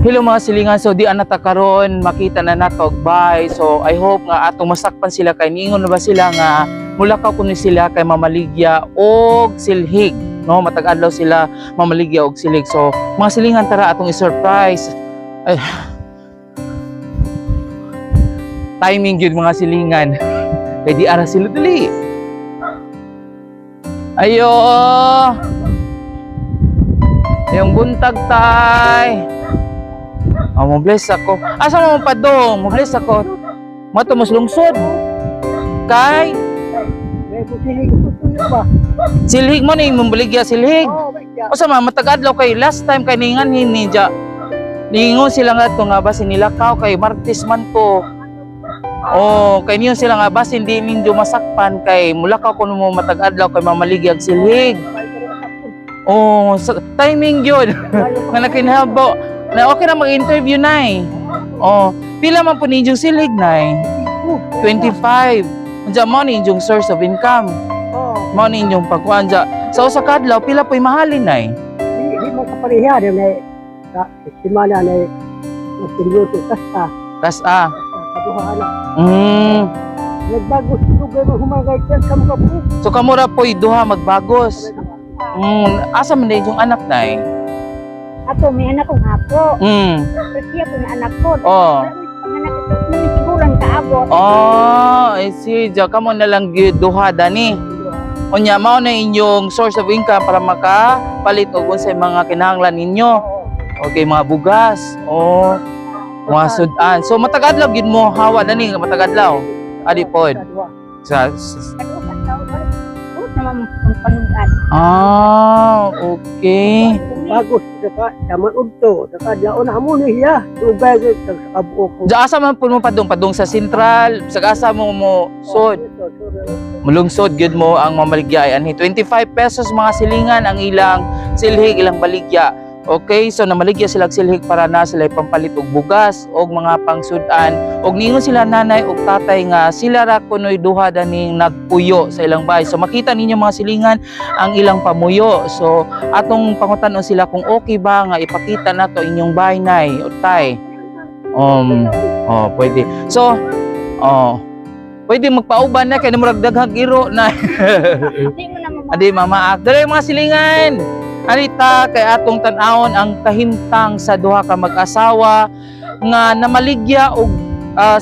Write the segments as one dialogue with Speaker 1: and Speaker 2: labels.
Speaker 1: Hello mga silingan, so di anata karon makita na nato og bye. So I hope nga atong masakpan sila kay niingon na ba sila nga mulakaw kuno sila kay mamaligya og silhig, no? Matag adlaw sila mamaligya og silhig. So mga silingan, tara atong i-surprise. Ay. Timing yun mga silingan. Kay di ara sila dali. Ayo. Yung buntag tay. Oh, mo-bless ako. Asa mo padong? Mo-bless ako. Mato mas lungsod. Kay silhig mo ni mambaligya silhig. O sa matagadlaw kay last time kay ningan hinidya. Ningon sila nga to nga basin nilakaw kay Martes man to. Oh, kay niyo sila nga basin di ninyo masakpan kay mulakaw kuno mo matagadlaw kay mamaligya og silhig. Oh, timing yun. Nga nakinhabo. Na okay na mag-interview na Oh, pila man po ninyong silhig na 25. Diyan mo ninyong source of income. Mo ninyong pagkuhan dyan. Sa usa kadlaw, pila po'y mahalin na
Speaker 2: Hindi mo kapariha. Sa simana na sinuto kasta.
Speaker 1: Kasta.
Speaker 2: Kaduhaan na. Nagbagos lugay mo humagay dyan ka mga po.
Speaker 1: So kamura po'y duha magbagos. Asa man ninyong anak na
Speaker 3: Ako, may anak kong ako. Kasi ako may anak ko.
Speaker 1: Oh.
Speaker 3: Anak ito, siguran kaabot.
Speaker 1: Oh, I see. Diyan ka mo na lang duha dani. Unya, mao na inyong source of income para makapalit og unsay mga kinahanglan ninyo. Okay, mga bugas. Oh, mga sudan. So matagadlaw gid mo hawa dani, matagadlaw. Adi pod. Sa okay.
Speaker 2: Bagos saka daman udto. Saka laon na mo niya. Lugay sa kabuo ko.
Speaker 1: Diyan asa man pud mo padong sa sentral, sa asa mo sod. Mulungsod gid mo ang mamaligya ay anhi 25 pesos mga silingan ang ilang silhig, ilang baligya. Okay, so namaligya sila og silhig para na sila pampalit og bugas og mga pangsudan. Og ningon sila nanay og tatay nga sila ra kunoy duha daning nagpuyo sa ilang bahay. So makita ninyo mga silingan ang ilang pamuyo. So atong pangutan-on sila kung okay ba nga ipakita nato inyong bahay nay o tay. Pwede. So pwede magpauban na kay namurag daghang iro na. Adi mama, dali mga silingan. Anita kay atong tan-awon ang kahimtang sa duha ka mag-asawa nga namaligya og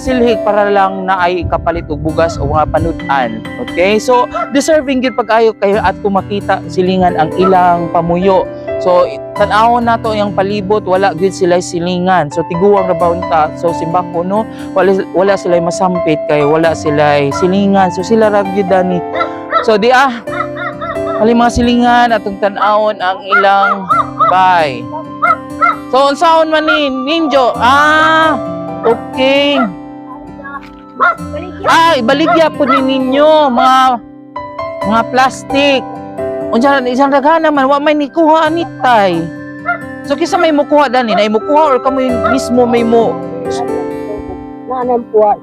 Speaker 1: silhig para lang na ay kapalit og bugas o mga panudan. Okay? So deserving gyud pag-ayo kayo at makita silingan ang ilang pamuyo. So tan-awon nato yang palibot, wala gyud sila silingan. So tiguang ra ba unta. So simbako no, wala sila masampit kay wala sila silingan. So sila ra gyud ani. So di ali mga silingan atong tan-awon ang ilang bay. So unsaon man ni ninjo? Okay. Baligya po ninyo mga plastic. Unsa isang daghan naman wa may nikuha anitay. So kisa may mukuha dani, na imukuha or kamo mismo may mo?
Speaker 2: Nanan po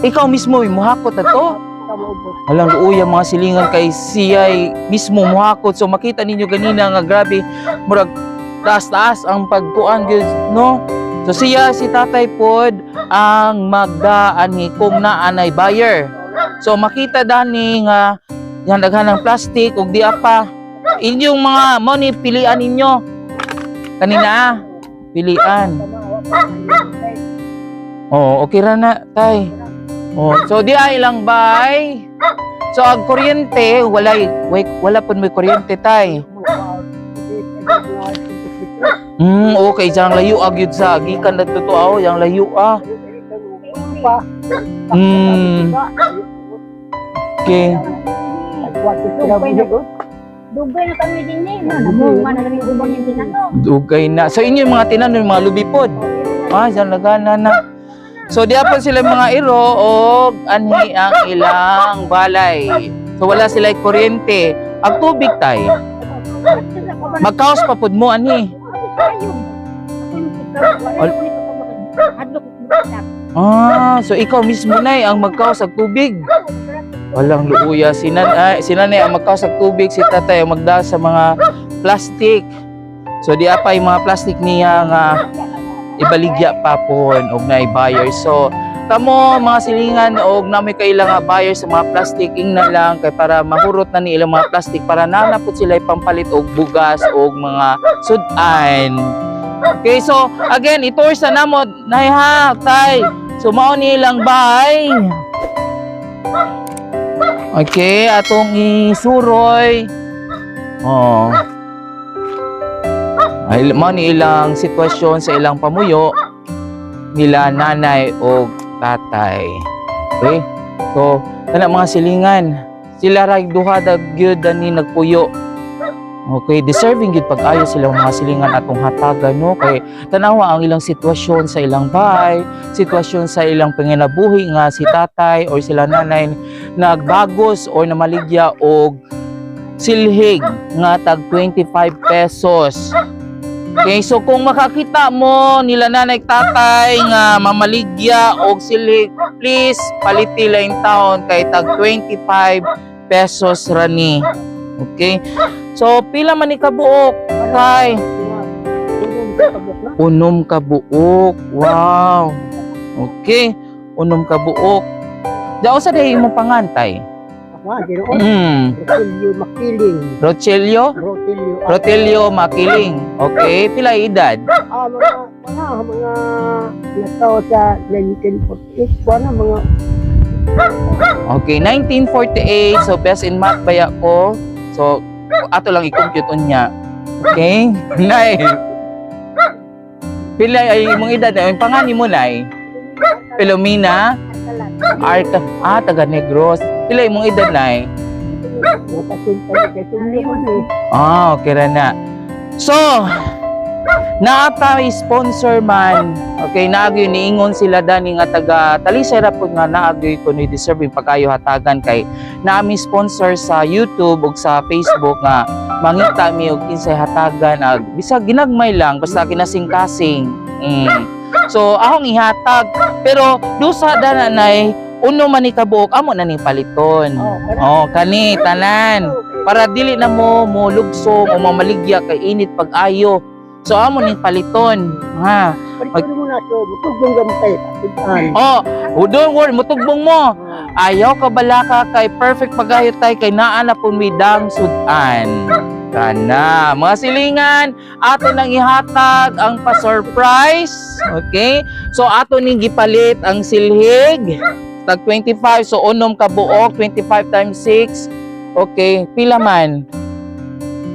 Speaker 1: Ikaw mismo may muhakot ato? Alang luuya mga silingan kay siya'y mismo muhakot. So makita ninyo ganina nga grabe murag taas-taas ang pagkuan gyud no. So siya si tatay pod ang magdaan kung naanay buyer. So makita dani nga yang daghan ng plastic ug di apa inyong mga money pilian ninyo kanina pilian. Okay ra na tay. So di ay lang bay. So ang kuryente wala pud may kuryente tay. Okay, jang layo agyud sa gikan dadto to yang layo Okay.
Speaker 3: Dugay na kami din namunga na kami ubang yung tinanong.
Speaker 1: Dugay na. So inyo mga tinanong mga lubipod. Diyan lagana na. So di apon sila mga iro og anhi ang ilang balay. So wala sila kuryente. Ang tubig tay. Magkaos pa pud mo anhi. So ikaw mismo nay ang magkaos og tubig. Walang luuya sinanay ang magkaos og tubig, si tatay ang magda sa mga plastic. So di apay mga plastic niya nga ibaligya pa po og na buyer. So kamo mga silingan og na may kailangan buyer sa mga plastic ingna lang kay para mahurot na ni ilang mga plastic para nanapot sila pampalit og bugas og mga sudan. Okay, so again itour sa namo nay ha tay. So mao ni ilang bay. Okay, atong isuroy. Oh. Ay mao ni ilang sitwasyon sa ilang pamuyo nila nanay o tatay. Okay? So, kana mga silingan, sila ra duha gyud ani nagpuyo. Okay, deserving gyud pag-ayo sila mga silingan atong hatagan no kay tanawa ang ilang sitwasyon sa ilang bahay, sitwasyon sa ilang panginabuhi nga si tatay or sila nanay nagbagos or namaligya og silhig nga tag 25 pesos. Okay, so kung makakita mo nila nanay tatay nga mamaligya og silhig, please paliti lang taon kay tag 25 pesos rani. Okay? So pila man ni kabuok, tay? Unom ka buok. Wow. Okay, unom ka buok. Daw sa day mo pangantay.
Speaker 2: Rotelio Makiling.
Speaker 1: Rotelio? Rotelio Makiling. Okay, pila edad?
Speaker 2: Mga nataw sa 1948. Mga
Speaker 1: Okay, 1948. So best in math baya ko. So ato lang i-compute unya. Okay? Nay. Pila ay imong edad ay pangani mo nay? Filomena Arca. Taga Negros. Pila imong edad nay? Okay ra na. So, naatay sponsor man. Okay, naagyo niingon sila dani nga taga Talisay ra pud nga naagyo ko ni deserving pagkayo hatagan kay naami sponsor sa YouTube ug sa Facebook nga mangita mi og kinsay hatagan ag bisag ginagmay lang basta kinasing-kasing. So akong ihatag pero dusa danay uno man ni kabuok amo na ni paliton. Kani tanan para dili na mo lugsong o mamaligya kay init pag-ayo. So amo ni paliton ha. Don't worry, mutugbong mo. Ayaw ka balaka kay perfect pag-ayo tay kay naa na pun midang sudan. Kana mga silingan ato nang ihatag ang pa-surprise. Okay? So ato ning gipalit ang silhig tag 25, so unom ka buok 25 times 6. Okay, pila man?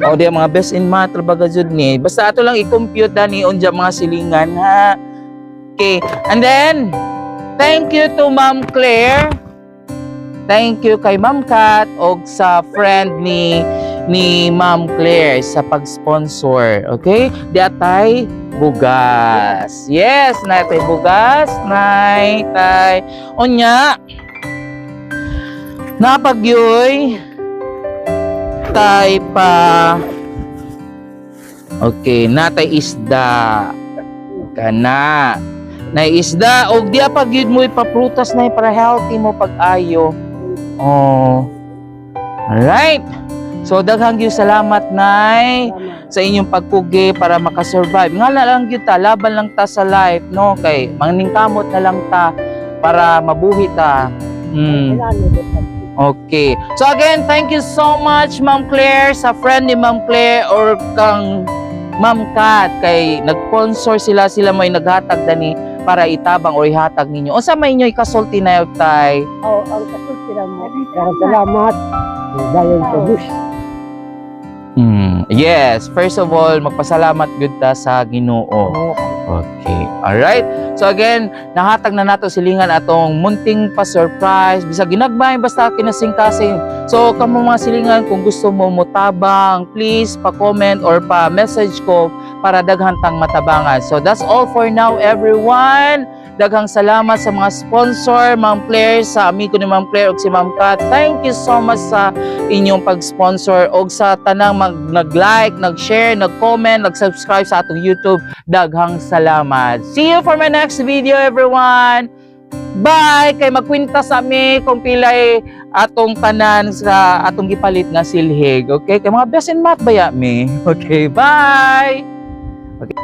Speaker 1: O di mga best in math trabaga jud ni. Basta ato lang i-compute dani unja mga silingan ha. Okay, and then thank you to Ma'am Claire. Thank you kay Ma'am Kat og sa friend ni Ma'am Claire sa pag-sponsor. Okay? Di atay bugas. Yes, natay bugas, natay. Onya. Napagyoy tay pa. Okay, natay isda. Kana. Nay isda og di pagyud mo ipaprutas na para healthy mo pag-ayo. Alright. So daghang gyud salamat nay sa inyong pagpugi para makasurvive. Nga lang gyud ta, laban lang ta sa life, no? Kay mangningkamot na lang ta para mabuhi ta. Okay. So again, thank you so much Ma'am Claire sa friend ni Ma'am Claire or kang Ma'am Kat kay nag-sponsor sila may naghatag dani para itabang o ihatag ninyo. Unsa may inyo ikasulti na tay?
Speaker 2: Ang kasulti ra mo. Salamat. Dayon sa bus.
Speaker 1: Yes, first of all, magpasalamat gud ta sa Ginoo. Okay. Alright. So again, nahatag na nato silingan atong munting pa-surprise. Bisag ginagmay basta kinasing-kasing. So kamo mga silingan kung gusto mo mutabang, please pa-comment or pa-message ko para daghang tang matabangan. So that's all for now everyone. Daghang salamat sa mga sponsor, Ma'am Claire, sa amigo ni Ma'am Claire ug si Ma'am Kat. Thank you so much sa inyong pag-sponsor ug sa tanang nag-like, nag-share, nag-comment, nag-subscribe sa atong YouTube. Daghang salamat. See you for my next video everyone. Bye! Kay magkwinta sa mi kung pilay atong tanan sa atong gipalit nga silhig. Okay? Kay mga best in math baya mi. Okay, bye!